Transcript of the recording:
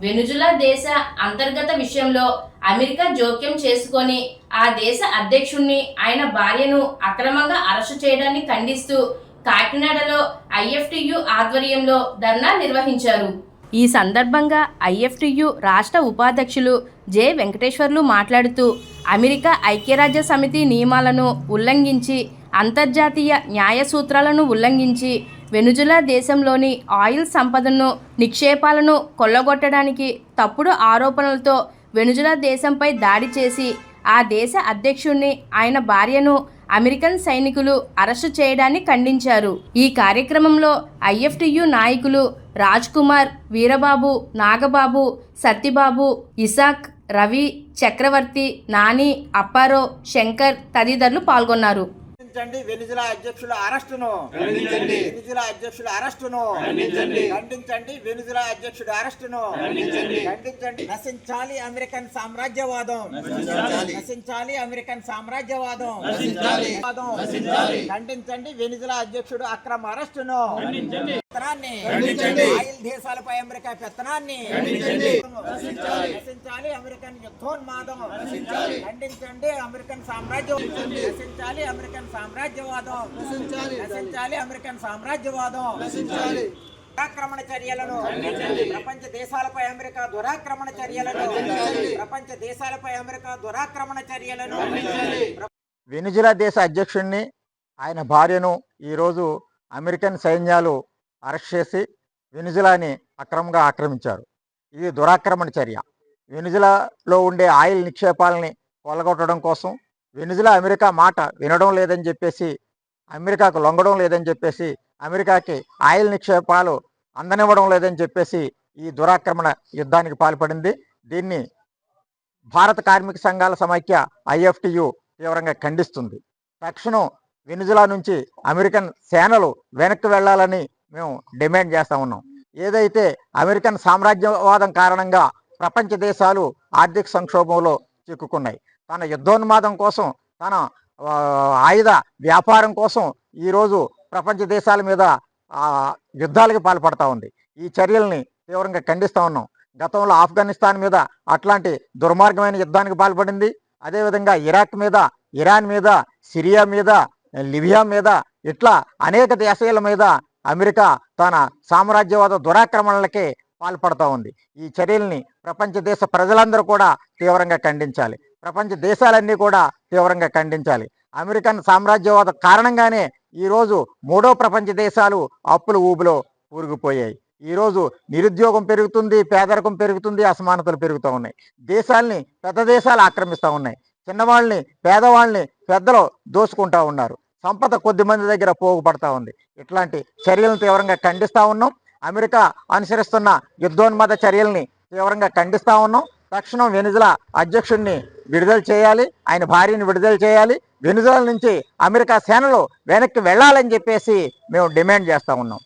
వెనుజులా దేశ అంతర్గత విషయంలో అమెరికా జోక్యం చేసుకొని ఆ దేశ అధ్యక్షుణ్ణి ఆయన భార్యను అక్రమంగా అరెస్టు చేయడాన్ని ఖండిస్తూ కాకినాడలో ఐఎఫ్టియు ఆధ్వర్యంలో ధర్నా నిర్వహించారు. ఈ సందర్భంగా ఐఎఫ్టియు రాష్ట్ర ఉపాధ్యక్షులు జె వెంకటేశ్వర్లు మాట్లాడుతూ అమెరికా ఐక్యరాజ్య సమితి నియమాలను ఉల్లంఘించి అంతర్జాతీయ న్యాయ సూత్రాలను ఉల్లంఘించి వెనుజులా దేశంలోని ఆయిల్ సంపదను నిక్షేపాలను కొల్లగొట్టడానికి తప్పుడు ఆరోపణలతో వెనుజులా దేశంపై దాడి చేసి ఆ దేశ అధ్యక్షుణ్ణి ఆయన భార్యను అమెరికన్ సైనికులు అరెస్టు చేయడాన్ని ఖండించారు. ఈ కార్యక్రమంలో ఐఎఫ్టియు నాయకులు రాజ్ కుమార్, వీరబాబు, నాగబాబు, సత్యబాబు, ఇసాక్, రవి, చక్రవర్తి, నాని, అప్పారో, శంకర్ తదితరులు పాల్గొన్నారు. వెనిజులా అధ్యక్షుల అరెస్టును వెనిజులా అధ్యక్షుల అరెస్టును ఖండించండి. వెనిజులా అధ్యక్షుడు అరెస్టును ఖండించండి. నశించాలి అమెరికన్ సామ్రాజ్యవాదం, నశించాలి అమెరికన్ సామ్రాజ్యవాదం ఖండించండి. వెనిజులా అధ్యక్షుడు అక్రమ అరెస్టును, పెత్తనాన్ని, ఆయిల్ దేశాలపై అమెరికా పెత్తనాన్ని నశించాలి. అమెరికన్ యుద్ధోన్మాదం ఖండించండి. అమెరికన్ సామ్రాజ్యవాదం నశించాలి. అమెరికన్ సామ్రాజ్యవాదం నశించాలి. అమెరికన్ సామ్రాజ్యవాదం దురాక్రమణ చర్యలను, ప్రపంచ దేశాలపై అమెరికా దురాక్రమణ చర్యలను, ప్రపంచ దేశాలపై అమెరికా దురాక్రమణ చర్యలను. వెనిజులా దేశ అధ్యక్షుడిని ఆయన భార్యను ఈరోజు అమెరికన్ సైన్యాలు అరెస్ట్ చేసి వెనిజులాని అక్రమంగా ఆక్రమించారు. ఇది దురాక్రమణ చర్య. వెనిజులాలో ఉండే ఆయిల్ నిక్షేపాలని కొల్లగొట్టడం కోసం వెనిజులా అమెరికా మాట వినడం లేదని చెప్పేసి, అమెరికాకు లొంగడం లేదని చెప్పేసి, అమెరికాకి ఆయిల్ నిక్షేపాలు అందనివ్వడం లేదని చెప్పేసి ఈ దురాక్రమణ యుద్ధానికి పాల్పడింది. దీన్ని భారత కార్మిక సంఘాల సమైక్య ఐఎఫ్టియు తీవ్రంగా ఖండిస్తుంది. తక్షణం వెనిజులా నుంచి అమెరికన్ సేనలు వెనక్కి వెళ్లాలని మేము డిమాండ్ చేస్తూ ఉన్నాం. ఏదైతే అమెరికన్ సామ్రాజ్యవాదం కారణంగా ప్రపంచ దేశాలు ఆర్థిక సంక్షోభంలో చిక్కుకున్నాయి, తన యుద్ధోన్మాదం కోసం, తన ఆయుధ వ్యాపారం కోసం ఈరోజు ప్రపంచ దేశాల మీద యుద్ధాలకు పాల్పడతా ఉంది. ఈ చర్యల్ని తీవ్రంగా ఖండిస్తూ ఉన్నాం. గతంలో ఆఫ్ఘనిస్తాన్ మీద అట్లాంటి దుర్మార్గమైన యుద్ధానికి పాల్పడింది. అదేవిధంగా ఇరాక్ మీద, ఇరాన్ మీద, సిరియా మీద, లిబియా మీద, ఇట్లా అనేక దేశాల మీద అమెరికా తన సామ్రాజ్యవాద దురాక్రమణలకే పాల్పడుతూ ఉంది. ఈ చర్యల్ని ప్రపంచ దేశ ప్రజలందరూ కూడా తీవ్రంగా ఖండించాలి. ప్రపంచ దేశాలన్నీ కూడా తీవ్రంగా ఖండించాలి. అమెరికన్ సామ్రాజ్యవాద కారణంగానే ఈరోజు మూడో ప్రపంచ దేశాలు అప్పుల ఊబిలో ఊరిగిపోయాయి. ఈరోజు నిరుద్యోగం పెరుగుతుంది, పేదరికం పెరుగుతుంది, అసమానతలు పెరుగుతూ ఉన్నాయి. దేశాల్ని పెద్ద దేశాలు ఆక్రమిస్తూ ఉన్నాయి. చిన్నవాళ్ళని, పేదవాళ్ళని పెద్దలు దోసుకుంటూ ఉన్నారు. సంపద కొద్ది మంది దగ్గర పోగుపడతా ఉంది. ఇట్లాంటి చర్యలను తీవ్రంగా ఖండిస్తూ ఉన్నాం. అమెరికా అనుసరిస్తున్న యుద్ధోన్మాద చర్యల్ని తీవ్రంగా ఖండిస్తూ ఉన్నాం. తక్షణం వెనిజులా అధ్యక్షుడిని విడుదల చేయాలి, ఆయన భార్యని విడుదల చేయాలి. వెనిజులా నుంచి అమెరికా సేనలు వెనక్కి వెళ్ళాలని చెప్పేసి మేము డిమాండ్ చేస్తూ ఉన్నాం.